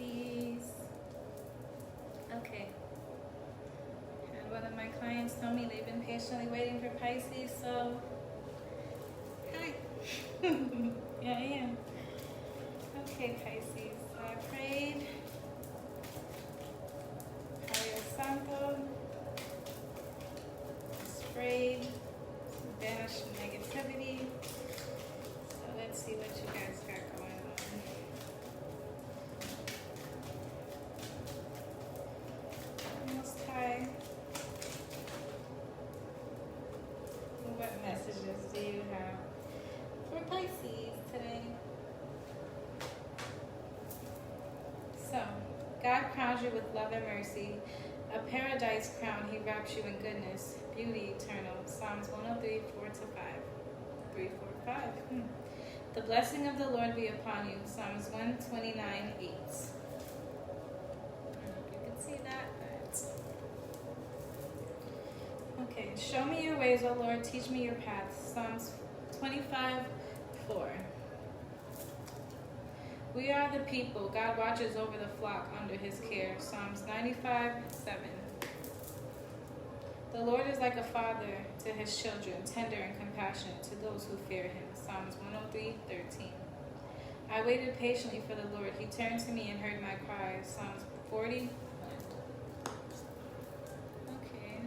Pisces. Okay. Had one of my clients tell me they've been patiently waiting for Pisces, so hi. Yeah, I am. Okay, Pisces. I prayed. Palo Santo. Sprayed. Banish negativity. So let's see what you guys got going on. Most High. What messages do you have for Pisces today? So, God crowns you with love and mercy. A paradise crown, he wraps you in goodness, beauty eternal. Psalms 103, 4 to 5. 3, 4, 5. The blessing of the Lord be upon you. Psalms 129, 8. I don't know if you can see that, but... Okay, show me your ways, O Lord, teach me your paths. Psalms 25, 4. We are the people. God watches over the flock under his care. Psalms 95, 7. The Lord is like a father to his children, tender and compassionate to those who fear him. Psalms 103, 13. I waited patiently for the Lord. He turned to me and heard my cries. Psalms 40. Okay.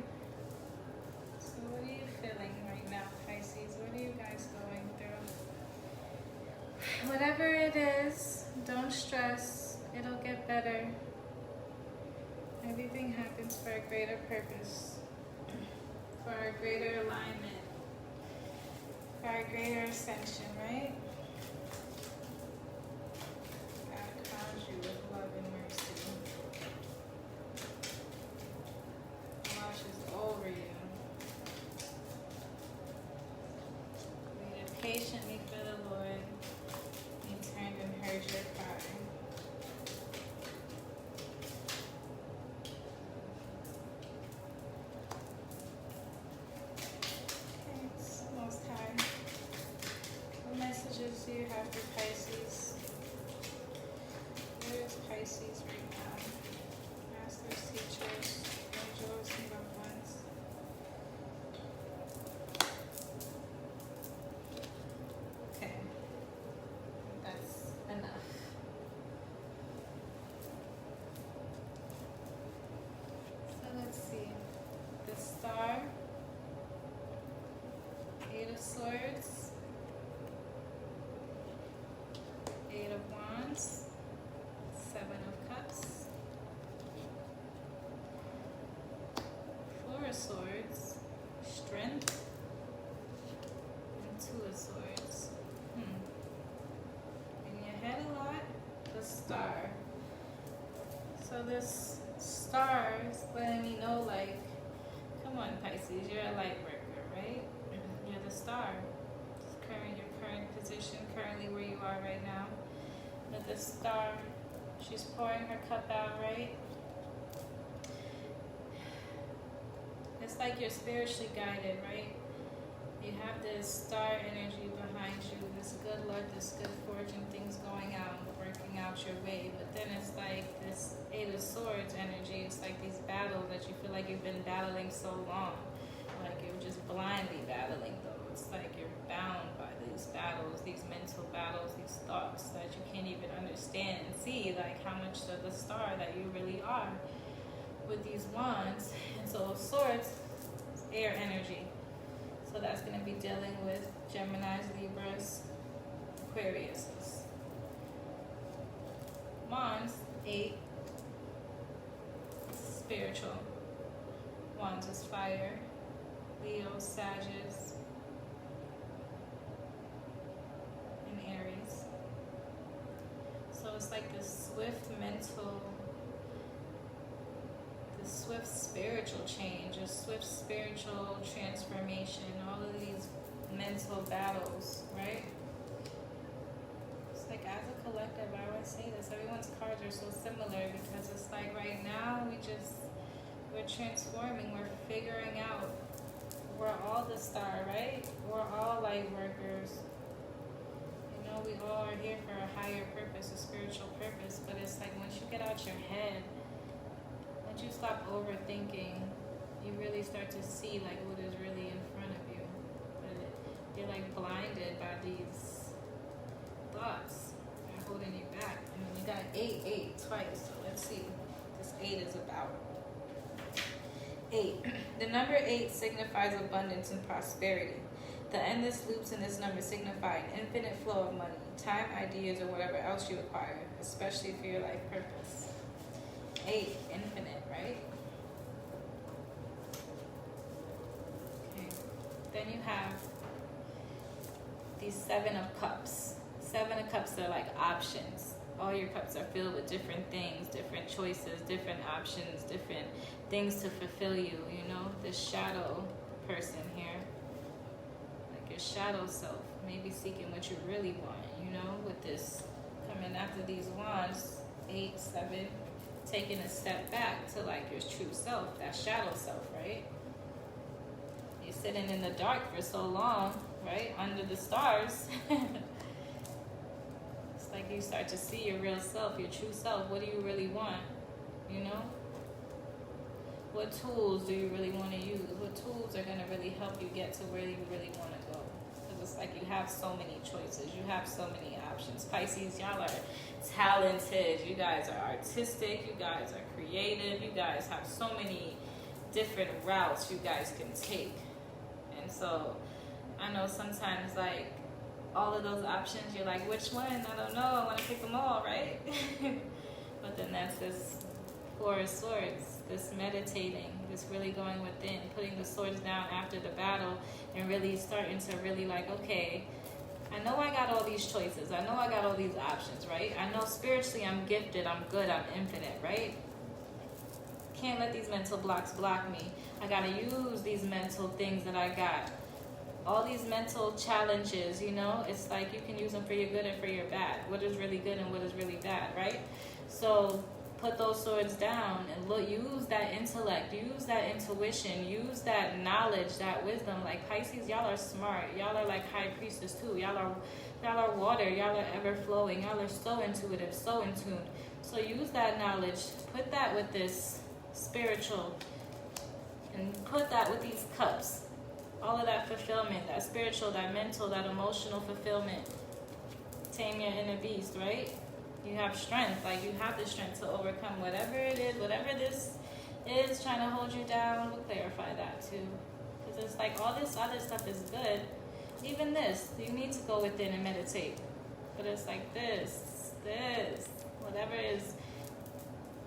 So what are you feeling right now, Pisces? What are you guys going through? Whatever it is, don't stress. It'll get better. Everything happens for a greater purpose, for our greater alignment, for our greater ascension, right? God crowns you with love and mercy. Watches over you. Waited patiently for the Lord. He turned and heard your cry. Okay, Most High. What messages do you have for Pisces? Where is Pisces right now? Masters, teachers, angels, and loved ones. Okay. That's enough. So let's see. The Star, Eight of Swords, Eight of Wands, Seven of Cups, Four of Swords, Strength, and Two of Swords. In your head a lot, the Star. So this Star is letting me know, like, come on, Pisces, you're a light worker, right? You're the Star. Your current position, currently where you are right now. But the Star, she's pouring her cup out, right? It's like you're spiritually guided, right? You have this star energy behind you, this good luck, this good fortune, things going out, working out your way. But then it's like this Eight of Swords energy. It's like these battles that you feel like you've been battling so long. Like you're just blindly battling though. It's like you're bound by these battles, these mental battles, these thoughts that you can't even understand and see, like how much of the star that you really are with these wands. And so swords, air energy. So that's going to be dealing with Geminis, Libras, Aquariuses. Wands, 8, spiritual. Wands is fire. Leo, Sagittarius, and Aries. So it's like this swift mental, this swift spiritual change, a swift spiritual transformation, all of these mental battles, right? It's like as a collective, I always say this, everyone's cards are so similar because it's like right now we're transforming, we're figuring out. We're all the star, right? We're all light workers. You know, we all are here for a higher purpose, a spiritual purpose. But it's like once you stop overthinking. You really start to see like what is really in front of you. But you're like blinded by these thoughts. They're holding you back. I mean, you got 8 twice, so let's see what this 8 is about. 8. The number 8 signifies abundance and prosperity. The endless loops in this number signify an infinite flow of money, time, ideas, or whatever else you acquire, especially for your life purpose. 8, infinite, right? Okay. Then you have these 7 of cups. 7 of cups are like options. All your cups are filled with different things, different choices, different options, different things to fulfill you, you know? This shadow person here, like your shadow self, maybe seeking what you really want, you know? With this coming after these wands, 8, 7, taking a step back to like your true self, that shadow self, right? You're sitting in the dark for so long, right? Under the stars. Like you start to see your real self, your true self. What do you really want? You know? What tools do you really want to use? What tools are going to really help you get to where you really want to go? Because it's like you have so many choices. You have so many options. Pisces, y'all are talented. You guys are artistic. You guys are creative. You guys have so many different routes you guys can take. And so I know sometimes like all of those options, you're like, which one? I don't know. I want to pick them all, right? But then that's this 4 of Swords, this meditating, this really going within, putting the swords down after the battle and really starting to really like, okay, I know I got all these choices. I know I got all these options, right? I know spiritually I'm gifted, I'm good, I'm infinite, right? Can't let these mental blocks block me. I got to use these mental things that I got. All these mental challenges, you know, it's like you can use them for your good and for your bad. What is really good and what is really bad, right? So put those swords down and look, use that intellect, use that intuition, use that knowledge, that wisdom. Like Pisces, y'all are smart. Y'all are like high priestess too. Y'all are water. Y'all are ever flowing. Y'all are so intuitive, so in tune. So use that knowledge, put that with this spiritual, and put that with these cups. All of that fulfillment, that spiritual, that mental, that emotional fulfillment. Tame your inner beast, right? You have strength. Like you have the strength to overcome whatever it is, whatever this is trying to hold you down. We'll clarify that too. Because it's like all this other stuff is good. Even this, you need to go within and meditate. But it's like this, whatever is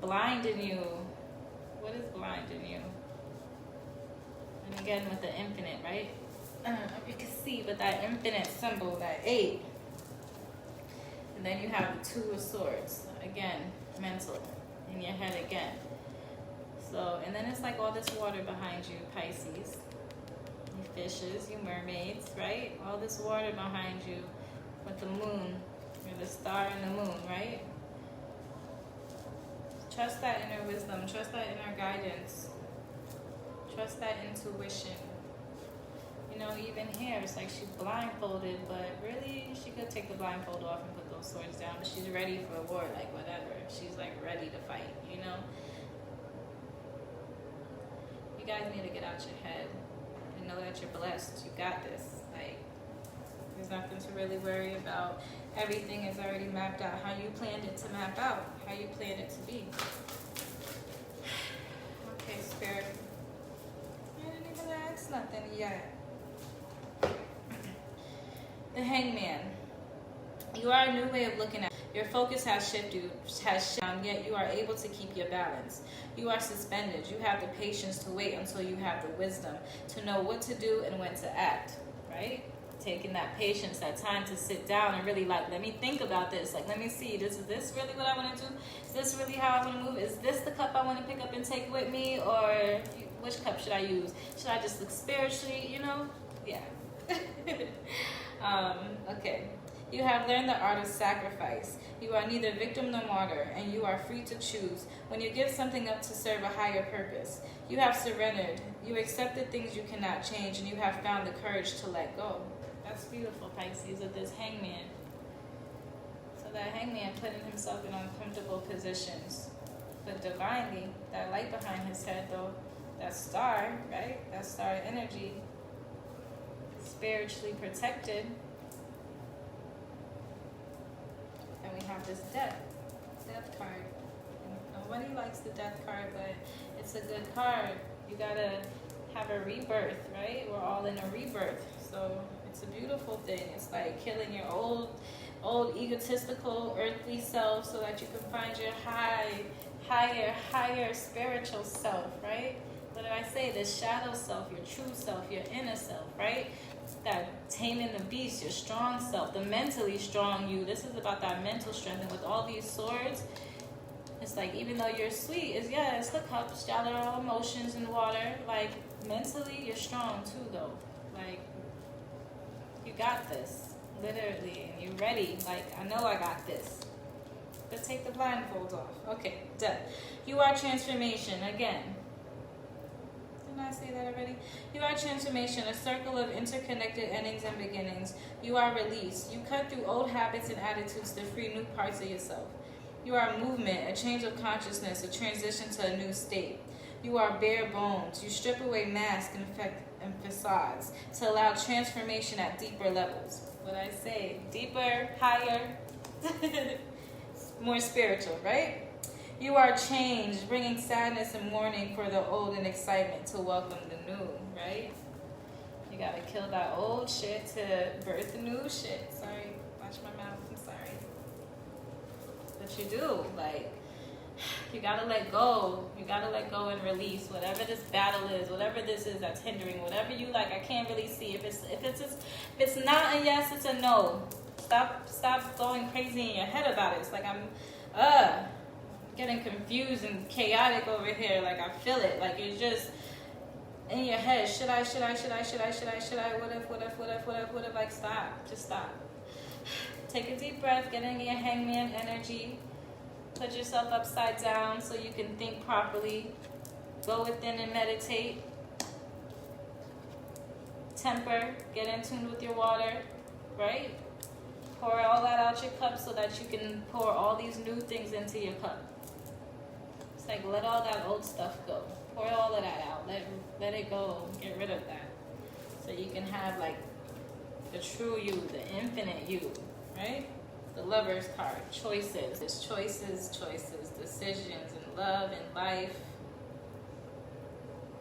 blinding you. What is blinding you? And again with the infinite, right? I don't know if you can see, but that infinite symbol, that 8. And then you have the 2 of Swords. Again, mental. In your head again. So, and then it's like all this water behind you, Pisces. You fishes, you mermaids, right? All this water behind you with the moon. You're the star and the moon, right? Trust that inner wisdom. Trust that inner guidance. Trust that intuition. You know, even here, it's like she's blindfolded, but really, she could take the blindfold off and put those swords down, but she's ready for war, like whatever. She's like ready to fight, you know? You guys need to get out your head and know that you're blessed. You got this. Like, there's nothing to really worry about. Everything is already mapped out. How you planned it to map out. How you planned it to be. Okay, Spirit. That's nothing yet. The Hangman. You are a new way of looking at it. Your focus has shifted, yet you are able to keep your balance. You are suspended. You have the patience to wait until you have the wisdom to know what to do and when to act, right? Taking that patience, that time to sit down and really like, let me think about this. Like, let me see, is this really what I want to do? Is this really how I want to move? Is this the cup I want to pick up and take with me? Or which cup should I use? Should I just look spiritually, you know? Yeah. Okay. You have learned the art of sacrifice. You are neither victim nor martyr, and you are free to choose when you give something up to serve a higher purpose. You have surrendered. You accepted things you cannot change, and you have found the courage to let go. That's beautiful, Pisces, with this Hangman. So that Hangman putting himself in uncomfortable positions. But divinely, that light behind his head though, that star, right? That star energy, spiritually protected. And we have this death card. Nobody likes the death card, but it's a good card. You gotta have a rebirth, right? We're all in a rebirth. So it's a beautiful thing. It's like killing your old egotistical earthly self so that you can find your higher spiritual self, right? What did I say? The shadow self, your true self, your inner self, right? That taming the beast, your strong self, the mentally strong you. This is about that mental strength. And with all these swords, it's like, even though you're sweet, it's the cups, gather all emotions in water. Like, mentally, you're strong too, though. Like, you got this, literally, and you're ready. Like, I know I got this. But take the blindfold off. Okay, done. You are transformation, again. Didn't I say that already? You are transformation, a circle of interconnected endings and beginnings. You are release. You cut through old habits and attitudes to free new parts of yourself. You are movement, a change of consciousness, a transition to a new state. You are bare bones. You strip away masks and facades to allow transformation at deeper levels. What I say, deeper, higher, more spiritual, right? You are change, bringing sadness and mourning for the old and excitement to welcome the new, right? You gotta kill that old shit to birth the new shit. Sorry, watch my mouth, I'm sorry. But you do, like, you gotta let go. You gotta let go and release whatever this battle is, whatever this is that's hindering, whatever you like. I can't really see if it's not a yes, it's a no. Stop going crazy in your head about it. It's like I'm getting confused and chaotic over here. Like, I feel it. Like, you're just in your head. Should I? What if? Like, stop. Just stop. Take a deep breath. Get in your hangman energy. Put yourself upside down so you can think properly. Go within and meditate. Temper. Get in tune with your water. Right? Pour all that out your cup so that you can pour all these new things into your cup. It's like, let all that old stuff go. Pour all of that out. Let it go. Get rid of that. So you can have, like, the true you, the infinite you, right? The Lover's card. Choices. There's choices, decisions in love and life.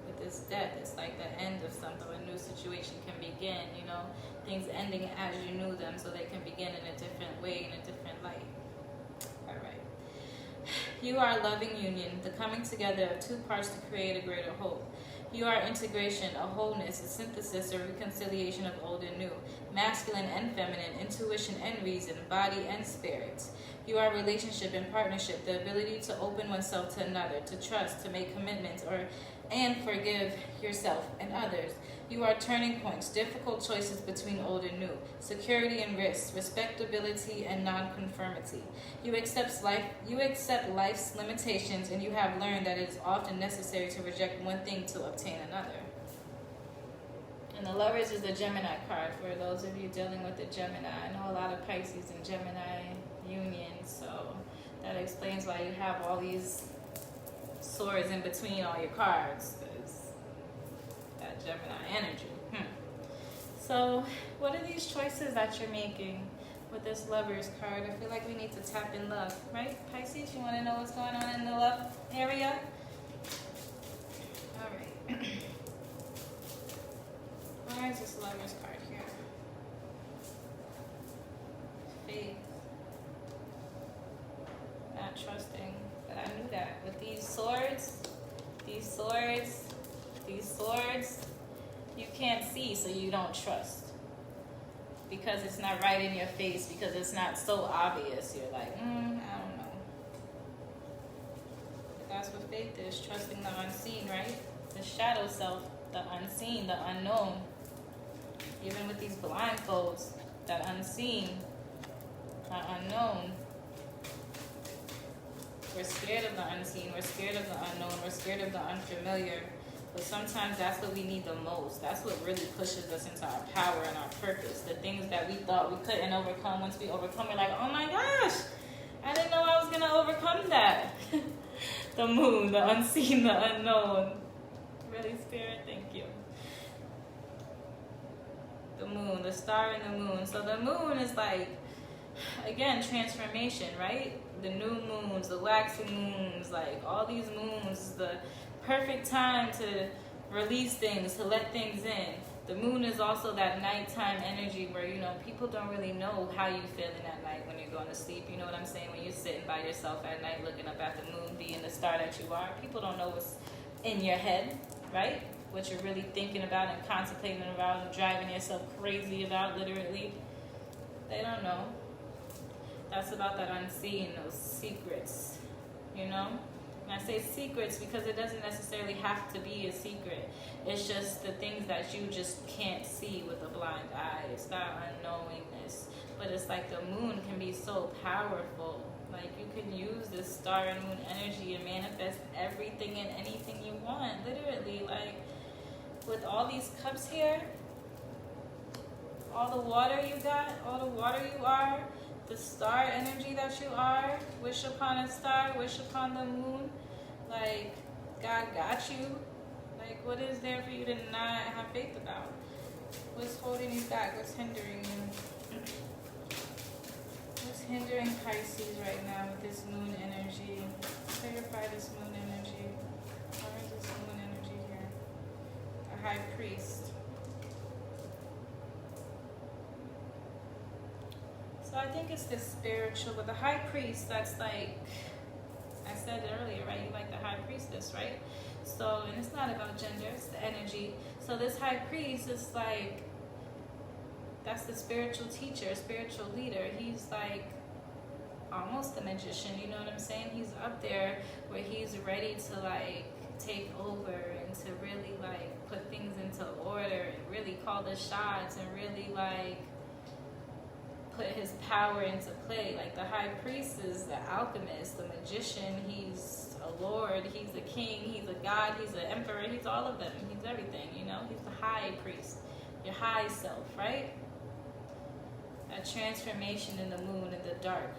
With this death, it's like the end of something. A new situation can begin, you know? Things ending as you knew them so they can begin in a different way, in a different light. All right. You are loving union, the coming together of two parts to create a greater whole. You are integration, a wholeness, a synthesis, a reconciliation of old and new, masculine and feminine, intuition and reason, body and spirit. You are relationship and partnership, the ability to open oneself to another, to trust, to make commitments, and forgive yourself and others. You are turning points, difficult choices between old and new, security and risk, respectability and non-conformity. You accept life's limitations, and you have learned that it is often necessary to reject one thing to obtain another. And the Lovers is the Gemini card for those of you dealing with the Gemini. I know a lot of Pisces and Gemini unions, so that explains why you have all these swords in between all your cards. That Gemini energy. So, what are these choices that you're making with this Lover's card? I feel like we need to tap in love, right? Pisces, you want to know what's going on in the love area? All right. Why is this Lover's card here? Faith. Not trusting. But I knew that. With these swords, you can't see, so you don't trust. Because it's not right in your face, because it's not so obvious. You're like, I don't know. But that's what faith is, trusting the unseen, right? The shadow self, the unseen, the unknown. Even with these blindfolds, that unseen, the unknown. We're scared of the unseen, we're scared of the unknown, we're scared of the unfamiliar. But sometimes that's what we need the most. That's what really pushes us into our power and our purpose. The things that we thought we couldn't overcome, once we overcome, we're like, oh my gosh, I didn't know I was going to overcome that. The moon, the unseen, the unknown. Really, Spirit, thank you. The moon, the star and the moon. So the moon is like, again, transformation, right? The new moons, the waxing moons, like all these moons is the perfect time to release things, to let things in. The moon is also that nighttime energy where, you know, people don't really know how you feeling at night when you're going to sleep. You know what I'm saying? When you're sitting by yourself at night looking up at the moon, being the star that you are, people don't know what's in your head, right? What you're really thinking about and contemplating about and driving yourself crazy about, literally. They don't know. That's about that unseen, those secrets, you know? And I say secrets because it doesn't necessarily have to be a secret. It's just the things that you just can't see with a blind eye. It's that unknowingness. But it's like the moon can be so powerful. Like you can use this star and moon energy and manifest everything and anything you want. Literally, like with all these cups here, all the water you got, all the water you are, the star energy that you are, wish upon a star, wish upon the moon. Like, God got you. Like, what is there for you to not have faith about? What's holding you back? What's hindering you? What's hindering Pisces right now with this moon energy? Clarify this moon energy. What is this moon energy here? The High Priest. So I think it's the spiritual, but the High Priest, that's like, I said it earlier, right? You like the High Priestess, right? So, and it's not about gender, it's the energy. So this High Priest is like, that's the spiritual teacher, spiritual leader. He's like almost a magician, you know what I'm saying? He's up there where he's ready to like take over and to really like put things into order and really call the shots and really like put his power into play. Like the High Priest is the alchemist, the magician. He's a lord, he's a king, he's a god, he's an emperor, he's all of them. He's everything, you know? He's the High Priest, your high self, right? A transformation in the moon in the dark.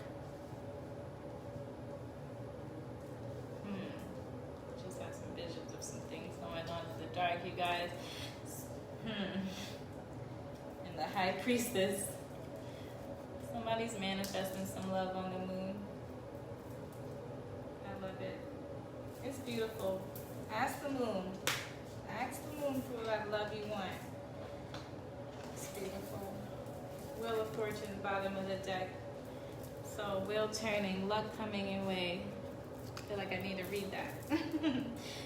Just had some visions of some things going on in the dark, you guys. And the High Priestess. Somebody's manifesting some love on the moon. I love it. It's beautiful. Ask the moon. Ask the moon for what love you want. It's beautiful. Wheel of Fortune, bottom of the deck. So wheel turning, luck coming your way. I feel like I need to read that.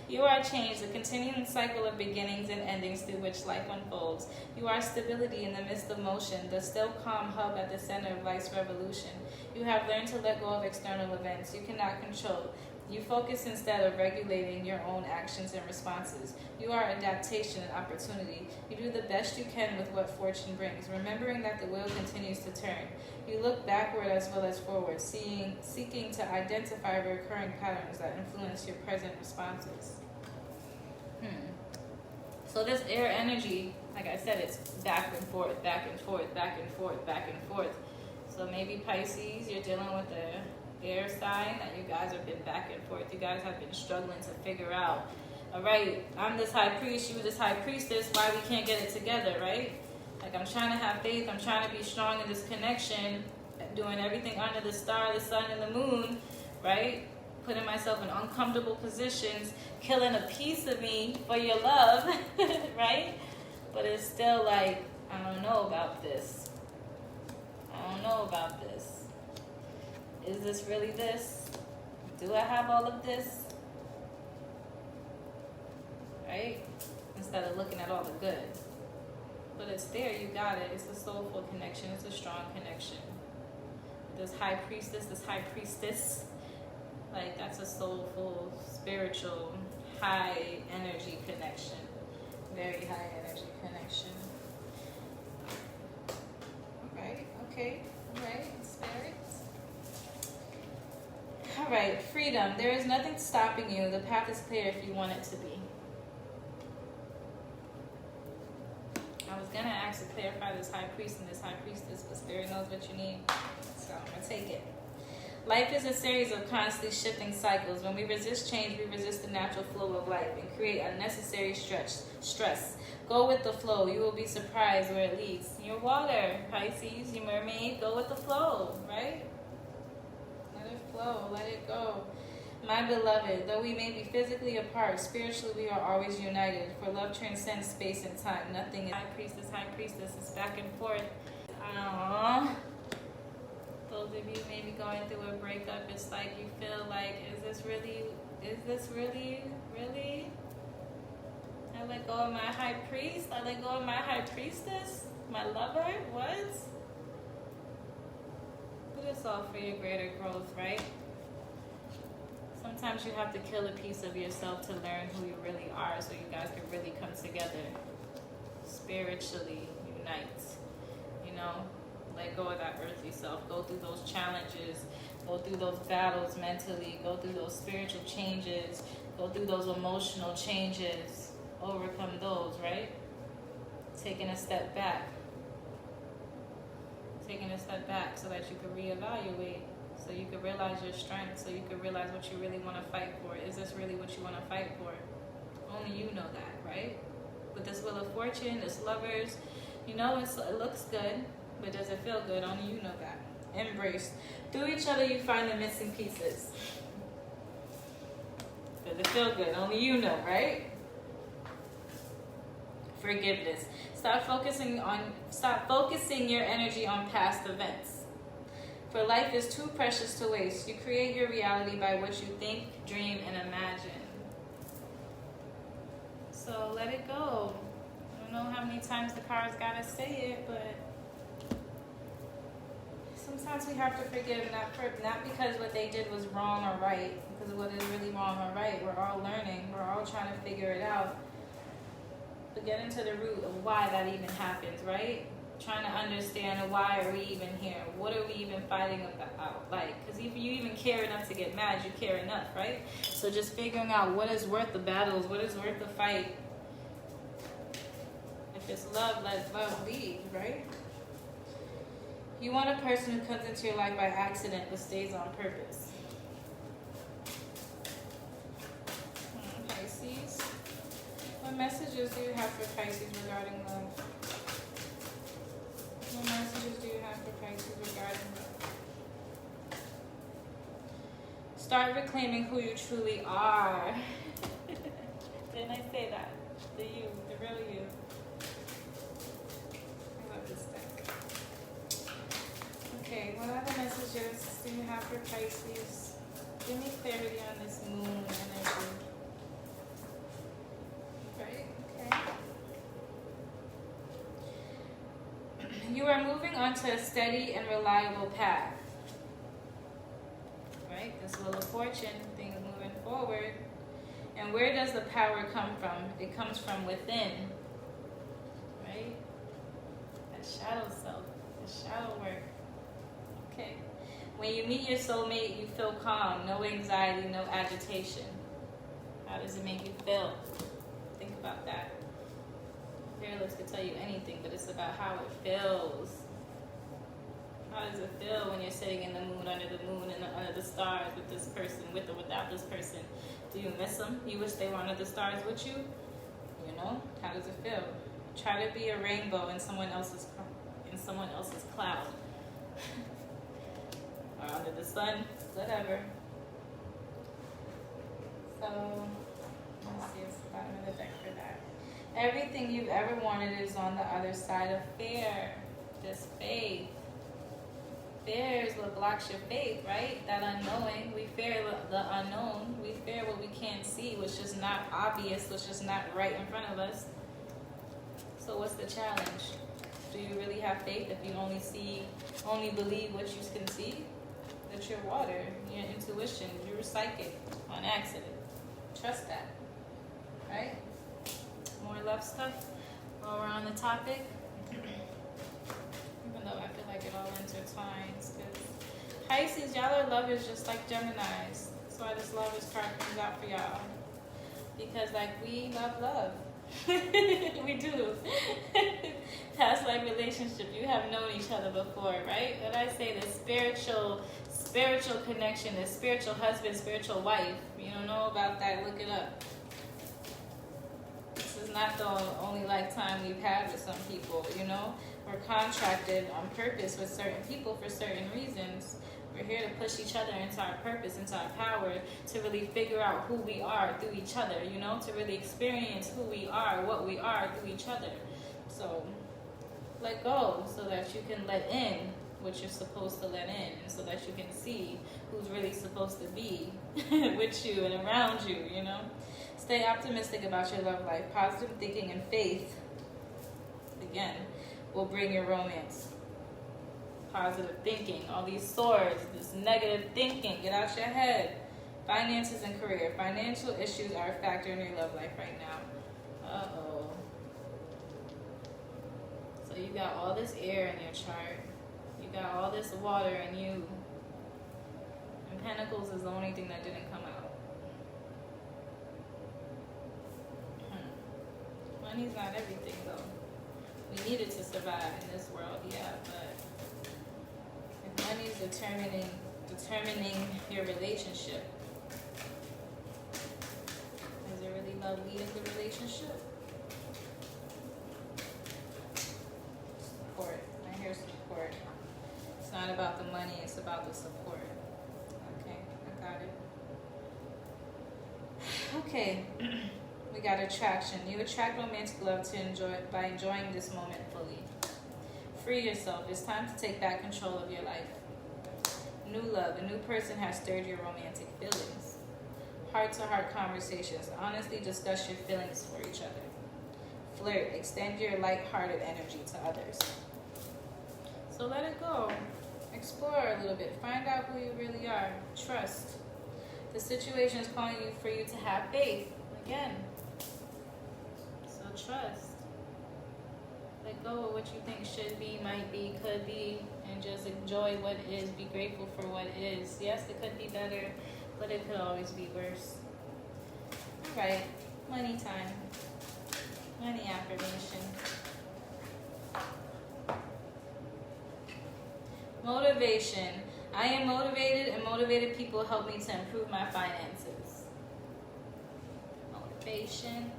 You are change, a continuing cycle of beginnings and endings through which life unfolds. You are stability in the midst of motion, the still calm hub at the center of life's revolution. You have learned to let go of external events you cannot control. You focus instead of regulating your own actions and responses. You are adaptation and opportunity. You do the best you can with what fortune brings, remembering that the wheel continues to turn. You look backward as well as forward, seeking to identify recurring patterns that influence your present responses. So this air energy, like I said, it's back and forth, back and forth, back and forth, back and forth. So maybe Pisces, you're dealing with the air sign that you guys have been back and forth. You guys have been struggling to figure out, all right, I'm this High Priest, you this High Priestess, why we can't get it together, right? Like I'm trying to have faith, I'm trying to be strong in this connection, doing everything under the star, the sun, and the moon, right? Putting myself in uncomfortable positions, killing a piece of me for your love, right? But it's still like, I don't know about this. I don't know about this. Is this really this? Do I have all of this? Right? Instead of looking at all the good. But it's there, you got it. It's a soulful connection. It's a strong connection. This High Priestess, this High Priestess, like that's a soulful, spiritual, high energy connection. Very high energy connection. Alright, okay, alright, spirits. Alright, freedom. There is nothing stopping you. The path is clear if you want it to be. I was gonna ask to clarify this High Priest and this High Priestess, but Spirit knows what you need, so I'm gonna take it. Life is a series of constantly shifting cycles. When we resist change, we resist the natural flow of life and create unnecessary stress. Go with the flow. You will be surprised where it leads. Your water, Pisces, your mermaid, go with the flow, right? Let it flow. Let it go. My beloved, though we may be physically apart, spiritually we are always united. For love transcends space and time. Nothing is high priestess is back and forth. Aww. Those of you maybe going through a breakup, it's like you feel like, is this really? I let go of my high priest? I let go of my high priestess? My lover? What? But it's all for your greater growth, right? Sometimes you have to kill a piece of yourself to learn who you really are so you guys can really come together. Spiritually unite. You know? Let go of that earthly self. Go through those challenges. Go through those battles mentally. Go through those spiritual changes. Go through those emotional changes. Overcome those, right? Taking a step back. Taking a step back so that you can reevaluate. So you can realize your strength. So you can realize what you really want to fight for. Is this really what you want to fight for? Only you know that, right? With this Wheel of Fortune, this Lovers, you know, it looks good. But does it feel good? Only you know that. Embrace. Through each other, you find the missing pieces. Does it feel good? Only you know, right? Forgiveness. Stop focusing your energy on past events. For life is too precious to waste. You create your reality by what you think, dream, and imagine. So let it go. I don't know how many times the cards gotta say it, but sometimes we have to forgive, not because what they did was wrong or right, because what is really wrong or right. We're all learning. We're all trying to figure it out. But get into the root of why that even happens, right? Trying to understand why are we even here? What are we even fighting about? Like, because if you even care enough to get mad, you care enough, right? So just figuring out what is worth the battles, what is worth the fight. If it's love, let love lead, right? You want a person who comes into your life by accident but stays on purpose. Pisces. What messages do you have for Pisces regarding love? What messages do you have for Pisces regarding love? Start reclaiming who you truly are. Didn't I say that? The you, the real you. I love this deck. Okay, what other messages do you have for Pisces? Give me clarity on this moon energy. Right, okay. You are moving onto a steady and reliable path. Right, this Wheel of Fortune, things moving forward. And where does the power come from? It comes from within. Right? That shadow self, the shadow work. Okay. When you meet your soulmate, you feel calm, no anxiety, no agitation. How does it make you feel? Think about that. Fearless could tell you anything, but it's about how it feels. How does it feel when you're sitting in the moon, under the stars with this person, with or without this person? Do you miss them? You wish they were under the stars with you? You know, how does it feel? Try to be a rainbow in someone else's cloud. Or under the sun, whatever. So, let's see, it's the bottom of the deck for that. Everything you've ever wanted is on the other side of fear. Just faith. Fear is what blocks your faith, right? That unknowing. We fear the unknown. We fear what we can't see, which is not obvious, which is not right in front of us. So what's the challenge? Do you really have faith if you only believe what you can see? That your water, your intuition, you're psychic on accident. Trust that, right? More love stuff while we're on the topic. Even though I feel like it all intertwines. Because Pisces, y'all are lovers just like Geminis. That's why this lovers card comes out for y'all. Because like we love love. We do. Past life relationship. You have known each other before, right? When I say the spiritual connection, the spiritual husband, spiritual wife. You don't know about that, look it up. This is not the only lifetime we've had with some people, you know? We're contracted on purpose with certain people for certain reasons. We're here to push each other into our purpose, into our power, to really figure out who we are through each other, you know? To really experience who we are, what we are through each other. So let go so that you can let in what you're supposed to let in, and so that you can see who's really supposed to be with you and around you, you know? Stay optimistic about your love life. Positive thinking and faith, again, will bring your romance. Positive thinking, all these swords, this negative thinking, get out your head. Finances and career. Financial issues are a factor in your love life right now. Uh-oh. So you got all this air in your chart. You got all this water in you. And Pentacles is the only thing that didn't come out. Money's not everything, though. We need it to survive in this world, yeah, but if money's determining your relationship, is it really love leading the relationship? Support. I hear support. It's not about the money, it's about the support. Okay, I got it. Okay. We got attraction. You attract romantic love by enjoying this moment fully. Free yourself. It's time to take back control of your life. New love. A new person has stirred your romantic feelings. Heart-to-heart conversations. Honestly discuss your feelings for each other. Flirt. Extend your light-hearted energy to others. So let it go. Explore a little bit. Find out who you really are. Trust. The situation is calling you for you to have faith. Again. Trust. Let go of what you think should be, might be, could be, and just enjoy what is. Be grateful for what is. Yes, it could be better, but it could always be worse. Alright, money time. Money affirmation. Motivation. I am motivated, and motivated people help me to improve my finances. Motivation.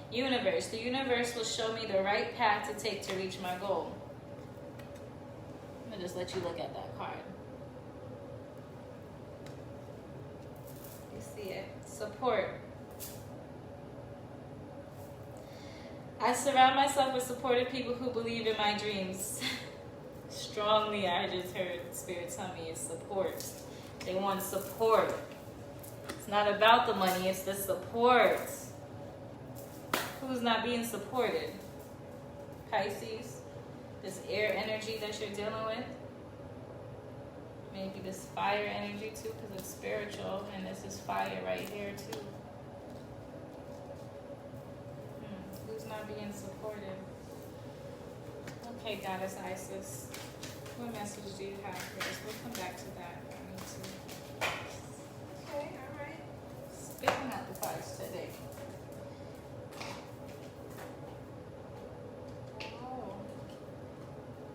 Universe. The universe will show me the right path to take to reach my goal. I'm going to just let you look at that card. You see it. Support. I surround myself with supportive people who believe in my dreams. Strongly, I just heard Spirit tell me it's support. They want support. It's not about the money, it's the support. Who's not being supported? Pisces, this air energy that you're dealing with. Maybe this fire energy too, because it's spiritual, and this is fire right here too. Who's not being supported? Okay, Goddess Isis, what message do you have for us? We'll come back to that. Okay, all right. Spitting out the cards today.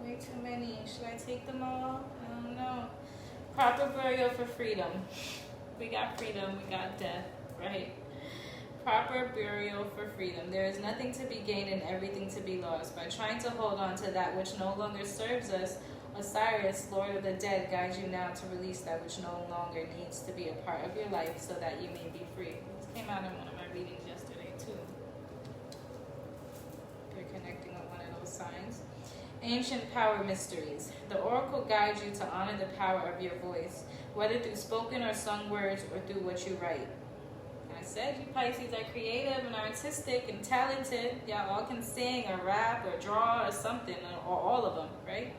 Way too many. Should I take them all? I don't know. Proper burial for freedom. We got freedom, we got death, right? Proper burial for freedom. There is nothing to be gained and everything to be lost. By trying to hold on to that which no longer serves us, Osiris, Lord of the Dead, guides you now to release that which no longer needs to be a part of your life so that you may be free. This came out in one of my readings yesterday too. You're connecting with one of those signs. Ancient power mysteries. The oracle guides you to honor the power of your voice, whether through spoken or sung words or through what you write. I said you Pisces are creative and artistic and talented. Y'all all can sing or rap or draw or something, or all of them, right?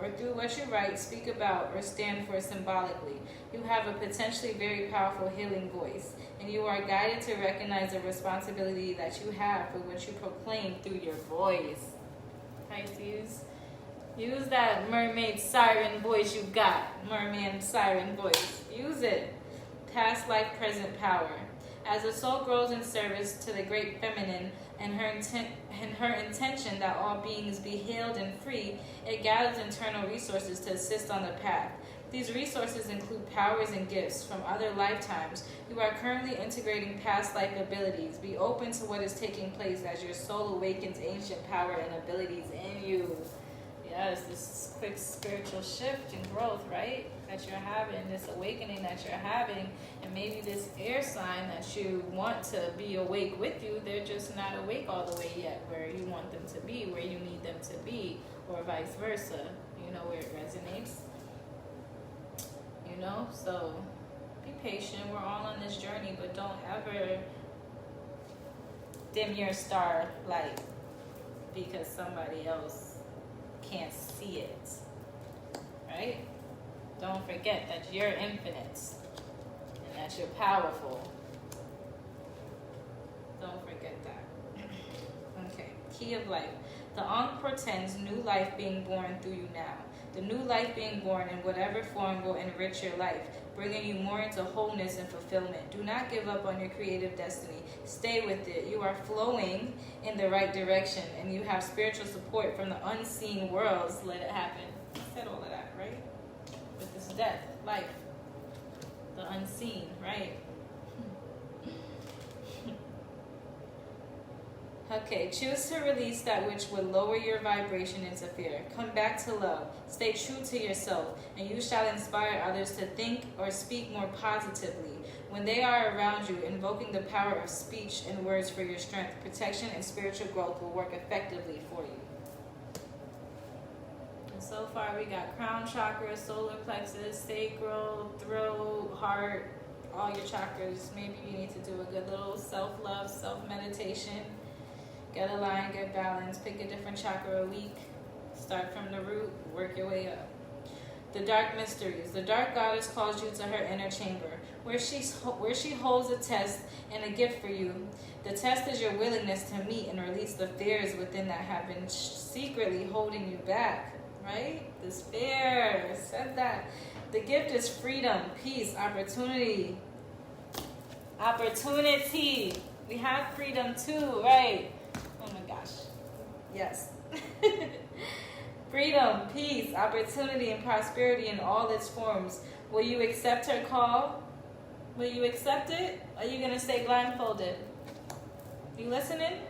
Or through what you write, speak about, or stand for symbolically. You have a potentially very powerful healing voice, and you are guided to recognize the responsibility that you have for what you proclaim through your voice. Pisces, use that mermaid siren voice you got. Merman siren voice. Use it. Past life, present power. As the soul grows in service to the great feminine and her intention that all beings be healed and free, it gathers internal resources to assist on the path. These resources include powers and gifts from other lifetimes. You are currently integrating past life abilities. Be open to what is taking place as your soul awakens ancient power and abilities in you. Yes, this quick spiritual shift and growth, right? That you're having, this awakening that you're having, and maybe this air sign that you want to be awake with you, they're just not awake all the way yet where you want them to be, where you need them to be, or vice versa, you know, where it resonates. You know, so be patient. We're all on this journey, but don't ever dim your star light because somebody else can't see it, right? Don't forget that you're infinite and that you're powerful. Don't forget that. Okay, key of life. The Ankh portends new life being born through you now. The new life being born in whatever form will enrich your life, bringing you more into wholeness and fulfillment. Do not give up on your creative destiny. Stay with it. You are flowing in the right direction, and you have spiritual support from the unseen worlds. Let it happen. I said all of that, right? With this death, life, the unseen, right? Okay, choose to release that which would lower your vibration into fear. Come back to love. Stay true to yourself, and you shall inspire others to think or speak more positively. When they are around you, invoking the power of speech and words for your strength, protection, and spiritual growth will work effectively for you. And so far, we got crown chakra, solar plexus, sacral, throat, heart, all your chakras. Maybe you need to do a good little self-love, self-meditation. Get aligned, get balanced, pick a different chakra a week. Start from the root, work your way up. The dark mysteries. The dark goddess calls you to her inner chamber, where she holds a test and a gift for you. The test is your willingness to meet and release the fears within that have been secretly holding you back, right? This fear, said that. The gift is freedom, peace, opportunity. Opportunity. We have freedom too, right? Oh my gosh. Yes. Freedom, peace, opportunity, and prosperity in all its forms. Will you accept her call? Will you accept it? Or are you going to stay blindfolded? You listening?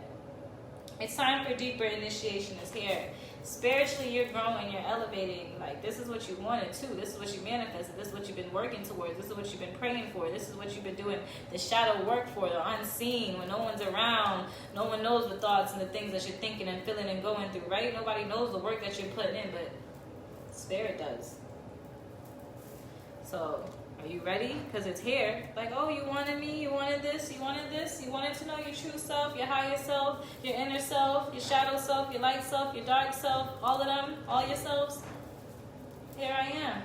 It's time for deeper initiation is here. Spiritually, you're growing, you're elevating. Like, this is what you wanted too. This is what you manifested. This is what you've been working towards. This is what you've been praying for. This is what you've been doing the shadow work for, the unseen, when no one's around. No one knows the thoughts and the things that you're thinking and feeling and going through, right? Nobody knows the work that you're putting in, but Spirit does. So, are you ready? Because it's here. Like, oh, you wanted me, you wanted this, you wanted this, you wanted to know your true self, your higher self, your inner self, your shadow self, your light self, your dark self, all of them, all yourselves. Here I am.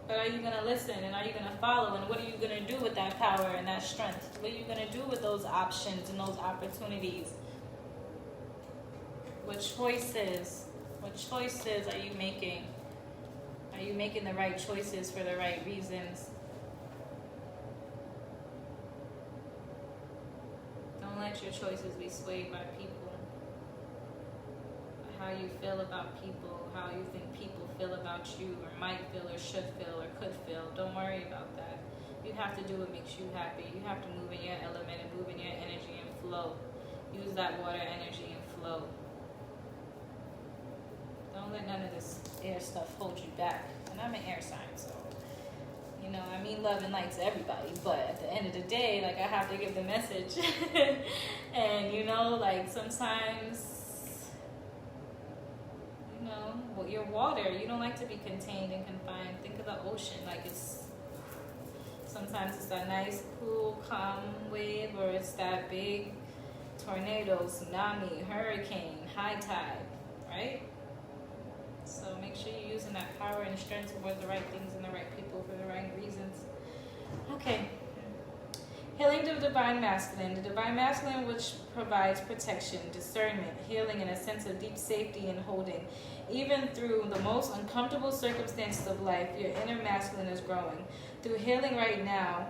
But are you going to listen, and are you going to follow, and what are you going to do with that power and that strength? What are you going to do with those options and those opportunities? What choices are you making? Are you making the right choices for the right reasons? Don't let your choices be swayed by people. How you feel about people, how you think people feel about you, or might feel, or should feel, or could feel. Don't worry about that. You have to do what makes you happy. You have to move in your element and move in your energy and flow. Use that water energy and flow. Don't let none of this air stuff hold you back. And I'm an air sign, so, you know, I mean love and light to everybody, but at the end of the day, like, I have to give the message. And, you know, like, sometimes, you know, well, you're water. You don't like to be contained and confined. Think of the ocean. Like, sometimes it's that nice, cool, calm wave, or it's that big tornado, tsunami, hurricane, high tide, right? So make sure you're using that power and strength towards the right things and the right people for the right reasons. Okay. Healing the Divine Masculine. The Divine Masculine, which provides protection, discernment, healing, and a sense of deep safety and holding. Even through the most uncomfortable circumstances of life, your inner masculine is growing. Through healing right now,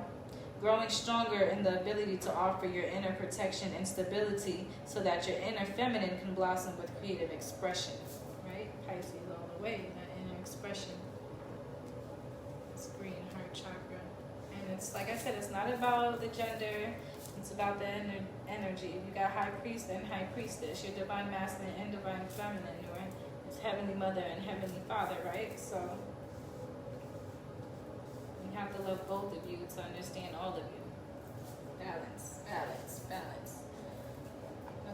growing stronger in the ability to offer your inner protection and stability so that your inner feminine can blossom with creative expression. Right? Pisces all the way, that inner expression. It's green heart chakra. And it's, like I said, it's not about the gender, it's about the energy. You got high priest and high priestess, your divine masculine and divine feminine, right? It's heavenly mother and heavenly father, right? So you have to love both of you to understand all of you. Balance, balance, balance.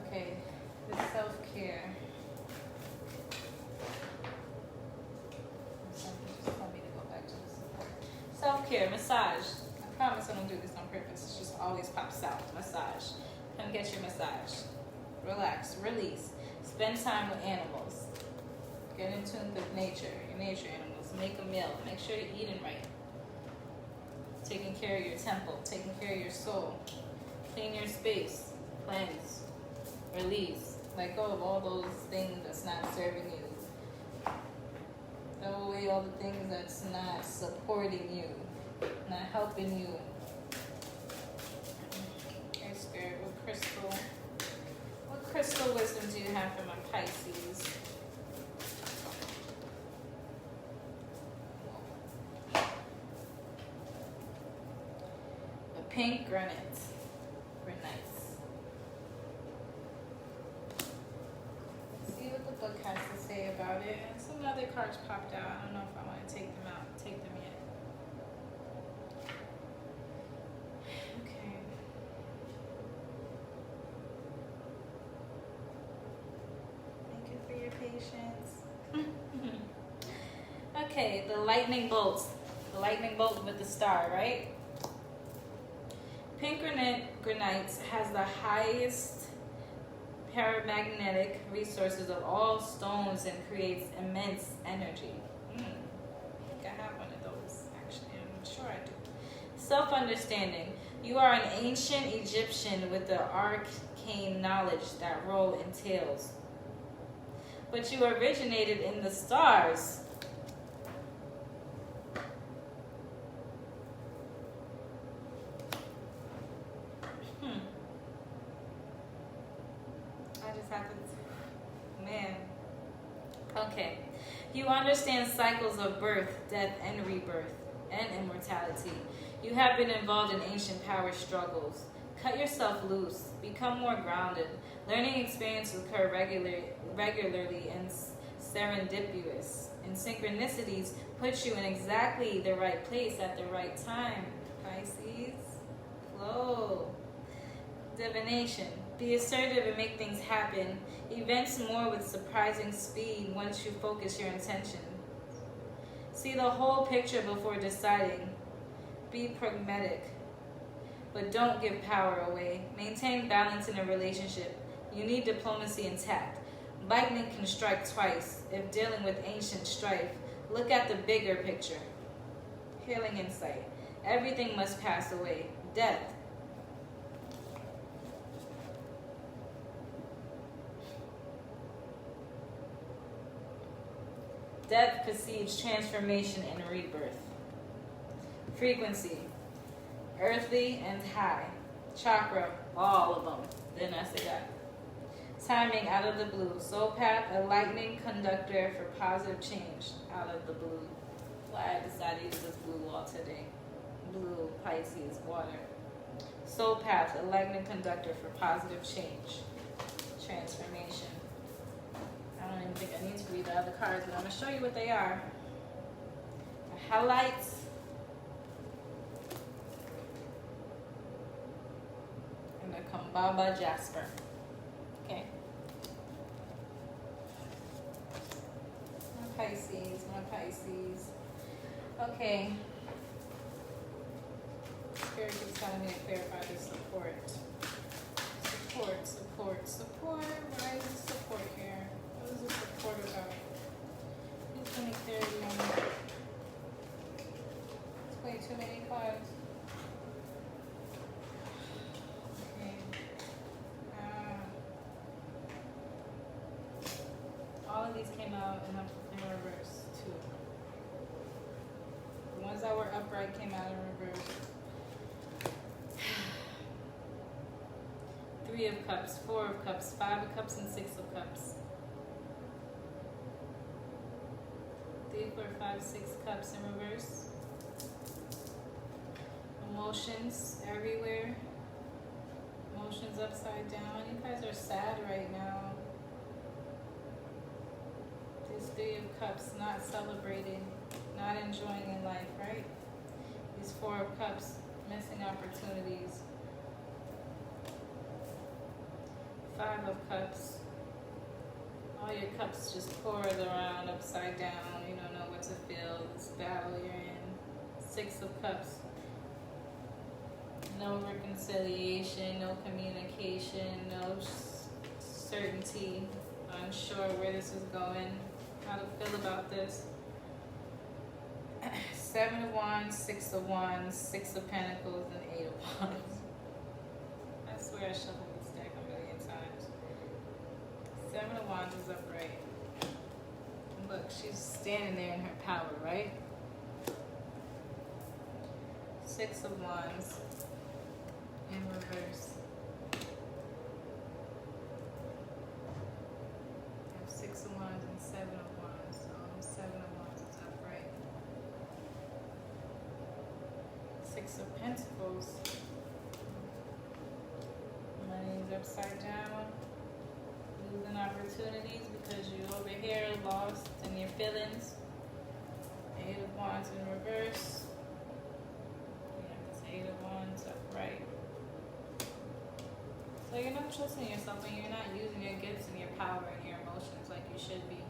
Okay, the self-care. Just told me to go back to the support. Self-care, massage. I promise I don't do this on purpose. It just always pops out. Massage. Come get your massage. Relax, release. Spend time with animals. Get in tune with nature, your nature animals. Make a meal. Make sure you're eating right. Taking care of your temple, taking care of your soul. Clean your space. Cleanse. Release. Let go of all those things that's not serving you. Throw away all the things that's not supporting you, not helping you. Okay, Spirit, what crystal wisdom do you have for my Pisces? A pink granite. Book has to say about it, and some other cards popped out. I don't know if I want to take them yet. Okay. Thank you for your patience. Okay, the lightning bolt with the star, right? Pink granite has the highest paramagnetic resources of all stones and creates immense energy. I think I have one of those, actually. I'm sure I do. Self-understanding. You are an ancient Egyptian with the arcane knowledge that role entails. But you originated in the stars. Okay. You understand cycles of birth, death, and rebirth, and immortality. You have been involved in ancient power struggles. Cut yourself loose. Become more grounded. Learning experiences occur regularly and serendipitous. And synchronicities put you in exactly the right place at the right time. Pisces. Flow. Divination. Be assertive and make things happen. Events more with surprising speed once you focus your intention. See the whole picture before deciding. Be pragmatic, but don't give power away. Maintain balance in a relationship. You need diplomacy and tact. Lightning can strike twice if dealing with ancient strife. Look at the bigger picture. Healing insight. Everything must pass away. Death. Death precedes transformation and rebirth. Frequency. Earthly and high. Chakra. All of them. Then I say that. Timing out of the blue. Soul path, a lightning conductor for positive change. Out of the blue. Why I decided to use this blue all today. Blue, Pisces, water. Soul path, a lightning conductor for positive change. Transformation. I don't even think I need to read the other cards, but I'm going to show you what they are. The highlights. And the Kambaba Jasper. Okay. My Pisces. Okay. Spirit keeps telling me to clarify the support. Support. Why is the support here? What is the support about? Please give me clarity on that. It's way too many cards. Okay. All of these came out in reverse too. The ones that were upright came out in reverse. Three of Cups, Four of Cups, Five of Cups, and Six of Cups. 3, 4, 5, 6 cups in reverse. Emotions everywhere. Emotions upside down. You guys are sad right now. This 3 of Cups, not celebrating, not enjoying in life, right? These 4 of Cups, missing opportunities. 5 of Cups. All your cups just poured around upside down. You don't know what to feel. This battle you're in. 6 of Cups. No reconciliation, no communication, no certainty. Unsure where this is going, how to feel about this. 7 of Wands, 6 of Wands, 6 of Pentacles, and 8 of Wands. I swear I shuffled this deck a million times. 7 of Wands is upright. Look, she's standing there in her power, right? 6 of Wands in reverse. I have 6 of Wands and 7 of Wands. So 7 of Wands is upright. 6 of Pentacles. Money's upside down. Losing opportunities because you're over here lost in your feelings. 8 of Wands in reverse. You have this 8 of Wands upright. So you're not trusting yourself and you're not using your gifts and your power and your emotions like you should be.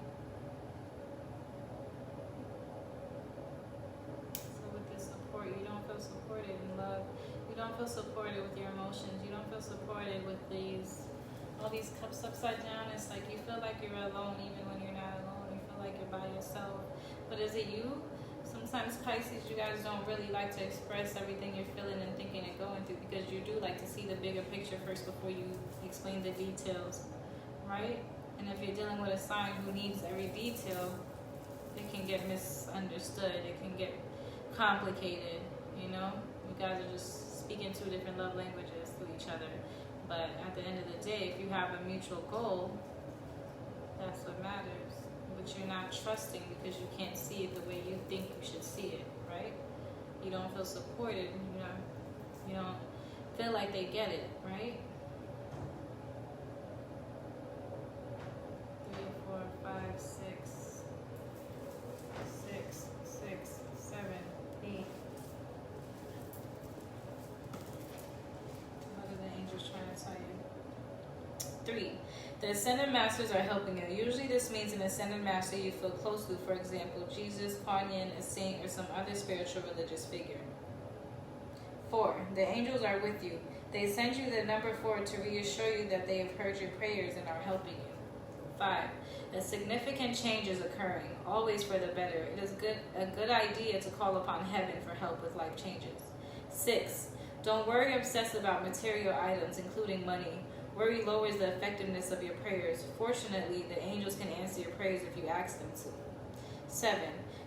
So with this support, you don't feel supported in love. You don't feel supported with your emotions. You don't feel supported with all these cups upside down. It's like you feel like you're alone even when you're not alone. You feel like you're by yourself. But is it you? Sometimes Pisces, you guys don't really like to express everything you're feeling and thinking and going through because you do like to see the bigger picture first before you explain the details, right? And if you're dealing with a sign who needs every detail, it can get misunderstood. It can get complicated, you know? You guys are just speaking two different love languages to each other. But at the end of the day, if you have a mutual goal, that's what matters. But you're not trusting because you can't see it the way you think you should see it, right? You don't feel supported. You don't feel like they get it, right? 3, 4, 5, 6, 6, 6, 7, 8. What are the angels trying to tell you? 3. The Ascended Masters are helping you. Usually this means an Ascended Master you feel close to, for example, Jesus, Kuan Yin, a saint, or some other spiritual religious figure. 4. The angels are with you. They send you the number 4 to reassure you that they have heard your prayers and are helping you. 5. A significant change is occurring, always for the better. It is a good idea to call upon heaven for help with life changes. 6. Don't worry or obsess about material items, including money. Worry lowers the effectiveness of your prayers. Fortunately, the angels can answer your prayers if you ask them to. 7.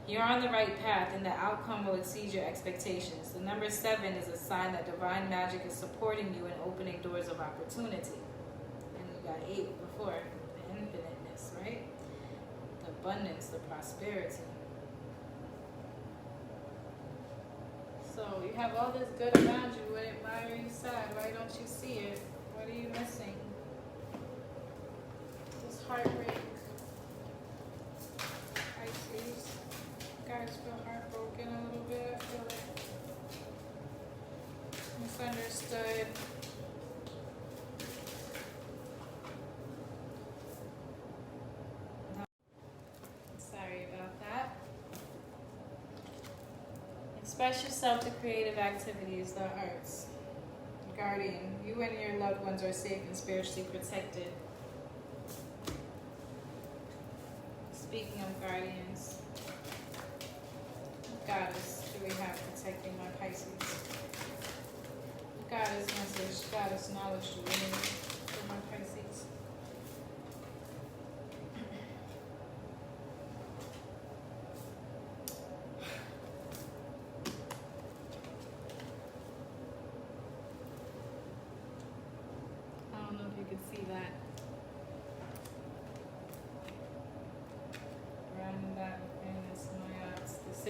You're on the right path and the outcome will exceed your expectations. The number 7 is a sign that divine magic is supporting you and opening doors of opportunity. And you got 8 before, the infiniteness, right? The abundance, the prosperity. So you have all this good around you. Why are you sad? Why don't you see it? What are you missing? This heartbreak. Pisces. You guys feel heartbroken a little bit. I feel like misunderstood. Sorry about that. Express yourself to creative activities, the arts. Guardian, you and your loved ones are safe and spiritually protected. Speaking of guardians, Goddess, do we have protecting my Pisces? Goddess message, Goddess knowledge, do we need for my Pisces?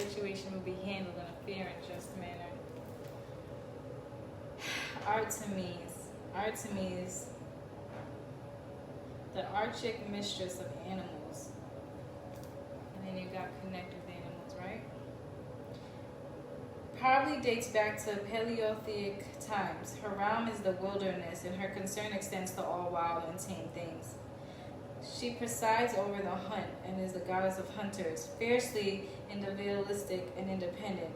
situation will be handled in a fair and just manner. Artemis, the archic mistress of animals. And then you got connected with animals, right? Probably dates back to Paleolithic times. Her realm is the wilderness, and her concern extends to all wild and tame things. She presides over the hunt and is the goddess of hunters, fiercely individualistic and independent.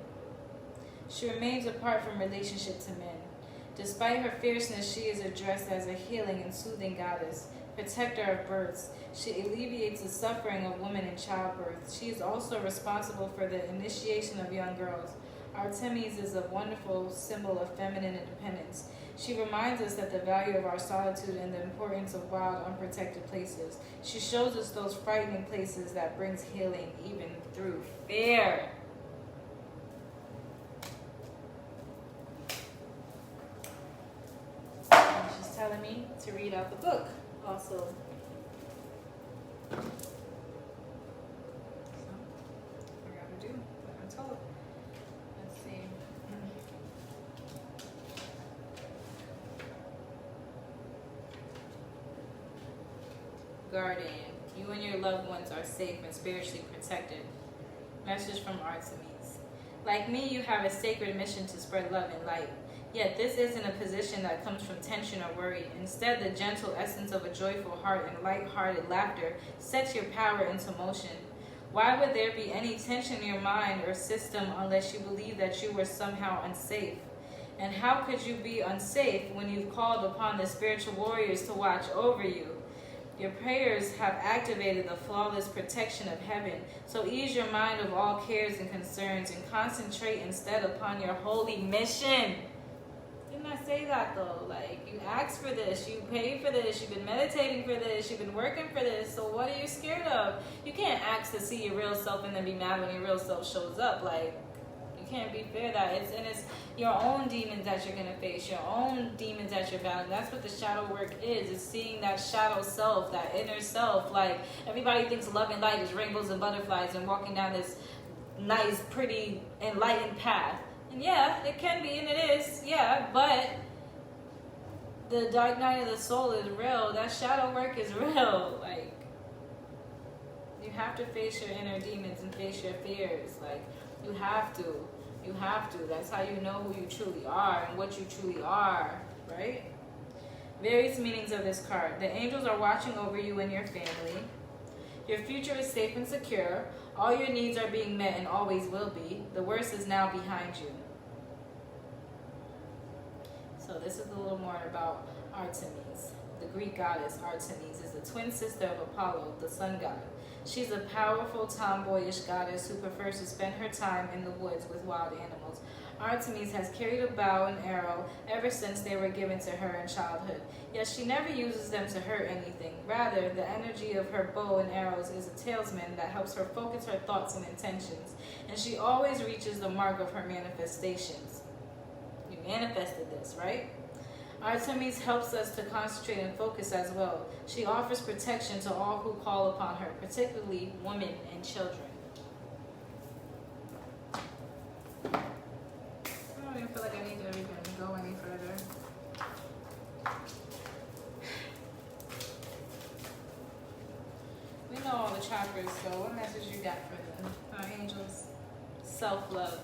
She remains apart from relationship to men. Despite her fierceness, she is addressed as a healing and soothing goddess, protector of births. She alleviates the suffering of women in childbirth. She is also responsible for the initiation of young girls. Artemis is a wonderful symbol of feminine independence. She reminds us that the value of our solitude and the importance of wild, unprotected places. She shows us those frightening places that brings healing even through fear. And she's telling me to read out the book also. So, I gotta do what I'm told. Let's see. Guardian, you and your loved ones are safe and spiritually protected. Message from Artemis. Like me, you have a sacred mission to spread love and light. Yet this isn't a position that comes from tension or worry. Instead, the gentle essence of a joyful heart and light-hearted laughter sets your power into motion. Why would there be any tension in your mind or system unless you believe that you were somehow unsafe? And how could you be unsafe when you've called upon the spiritual warriors to watch over you? Your prayers have activated the flawless protection of heaven. So ease your mind of all cares and concerns and concentrate instead upon your holy mission. Didn't I say that though? Like, you asked for this, you paid for this, you've been meditating for this, you've been working for this, so what are you scared of? You can't ask to see your real self and then be mad when your real self shows up. Like, you can't be fair that it's your own demons that you're gonna face, your own demons that you're battling. That's what the shadow work is seeing that shadow self, that inner self. Like, everybody thinks love and light is rainbows and butterflies and walking down this nice, pretty, enlightened path. And yeah, it can be, and it is, yeah, but the dark night of the soul is real. That shadow work is real. Like, you have to face your inner demons and face your fears. Like, you have to. You have to. That's how you know who you truly are and what you truly are, right? Various meanings of this card. The angels are watching over you and your family. Your future is safe and secure. All your needs are being met and always will be. The worst is now behind you. So this is a little more about Artemis. The Greek goddess Artemis is the twin sister of Apollo, the sun god. She's a powerful, tomboyish goddess who prefers to spend her time in the woods with wild animals. Artemis has carried a bow and arrow ever since they were given to her in childhood. Yet she never uses them to hurt anything. Rather, the energy of her bow and arrows is a talisman that helps her focus her thoughts and intentions. And she always reaches the mark of her manifestations. You manifested this, right? Artemis helps us to concentrate and focus as well. She offers protection to all who call upon her, particularly women and children. I don't even feel like I need to even go any further. We know all the chakras, so what message you got for them, our angels? Self-love.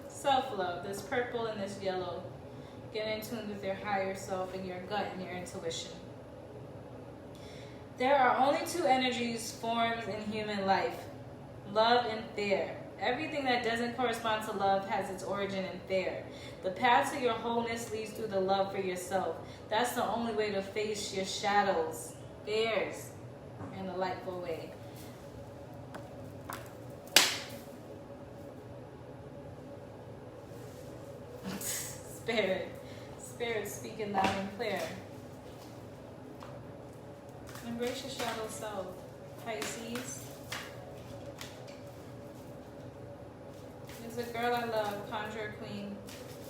Self-love, this purple and this yellow. Get in tune with your higher self and your gut and your intuition. There are only two energies, forms in human life, love and fear. Everything that doesn't correspond to love has its origin in fear. The path to your wholeness leads through the love for yourself. That's the only way to face your shadows, fears, in a lightful way. Spirit speaking loud and clear. Embrace your shadow self, Pisces. There's a girl I love, Conjure Queen.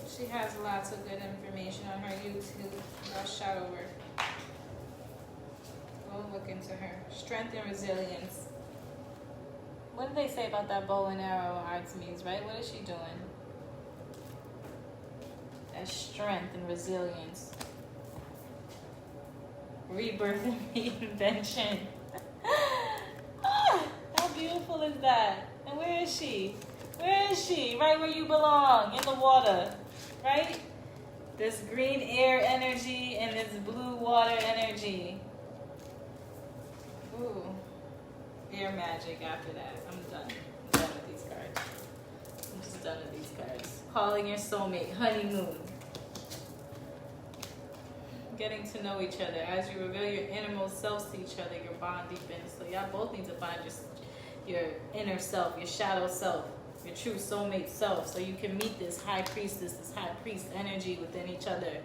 She has lots of good information on her YouTube about shadow work. Go look into her. Strength and resilience. What did they say about that bow and arrow arts means, right? What is she doing? That strength and resilience. Rebirth and reinvention. How beautiful is that? And where is she? Where is she? Right where you belong, in the water. Right? This green air energy and this blue water energy. Ooh. Air magic after that. I'm done. I'm done with these cards. I'm just done with these cards. Calling your soulmate. Honeymoon. Getting to know each other. As you reveal your innermost selves to each other, your bond deepens. So y'all both need to find your inner self, your shadow self, your true soulmate self, so you can meet this high priestess, this high priest energy within each other.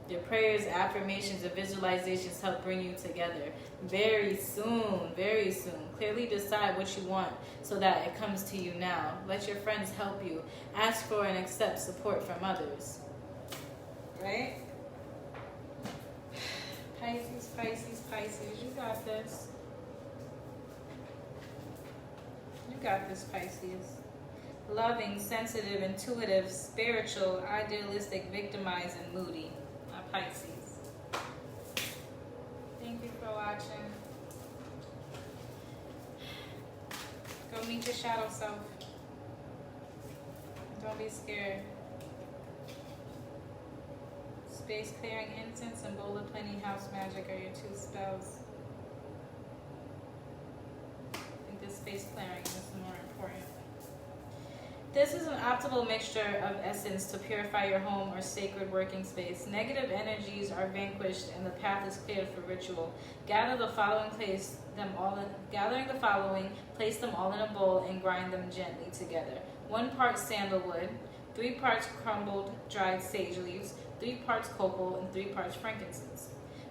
Your prayers, affirmations, and visualizations help bring you together. Very soon, very soon. Clearly decide what you want so that it comes to you now. Let your friends help you. Ask for and accept support from others. Right? Pisces, Pisces, Pisces. You got this. You got this, Pisces. Loving, sensitive, intuitive, spiritual, idealistic, victimized, and moody. Pisces. Thank you for watching. Go meet your shadow self. Don't be scared. Space clearing incense and bowl of plenty house magic are your two spells. I think this space clearing is more important. This is an optimal mixture of essence to purify your home or sacred working space. Negative energies are vanquished and the path is cleared for ritual. Gathering the following, place them all in a bowl and grind them gently together. 1 part sandalwood, 3 parts crumbled dried sage leaves, 3 parts copal, and 3 parts frankincense.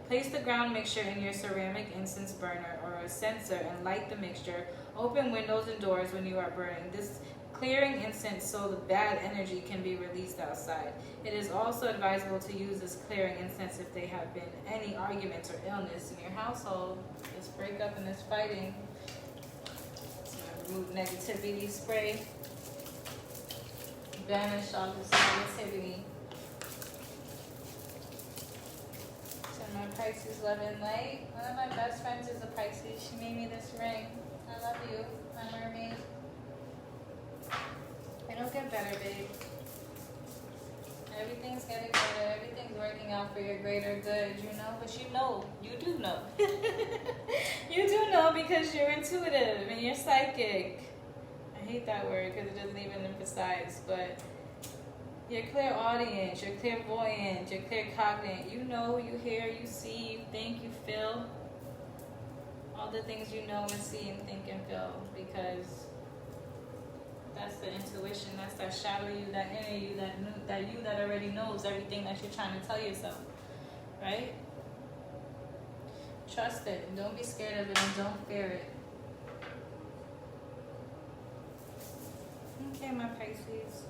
Place the ground mixture in your ceramic incense burner or a censer and light the mixture. Open windows and doors when you are burning this clearing incense so the bad energy can be released outside. It is also advisable to use this clearing incense if there have been any arguments or illness in your household. This breakup and this fighting. So remove negativity spray. Banish all this negativity. Send my Pisces love and light. One of my best friends is a Pisces. She made me this ring. I love you, my mermaid. It'll get better, babe. Everything's getting better. Everything's working out for your greater good, you know? But you know. You do know. You do know because you're intuitive and you're psychic. I hate that word because it doesn't even emphasize, but you're clairaudient, you're clairvoyant, you're claircognate. You know, you hear, you see, you think, you feel. All the things you know and see and think and feel, because that's the intuition, that's that shadow you, that inner you, that already knows everything that you're trying to tell yourself, right? Trust it, and don't be scared of it, and don't fear it. Okay, my Pisces.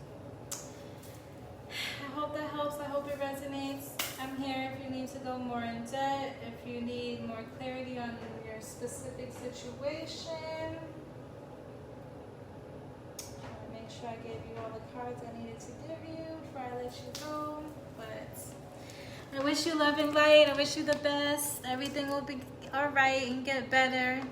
I hope that helps, I hope it resonates. I'm here if you need to go more in depth, if you need more clarity on your specific situation. Make sure I gave you all the cards I needed to give you before I let you go. But I wish you love and light. I wish you the best. Everything will be all right and get better.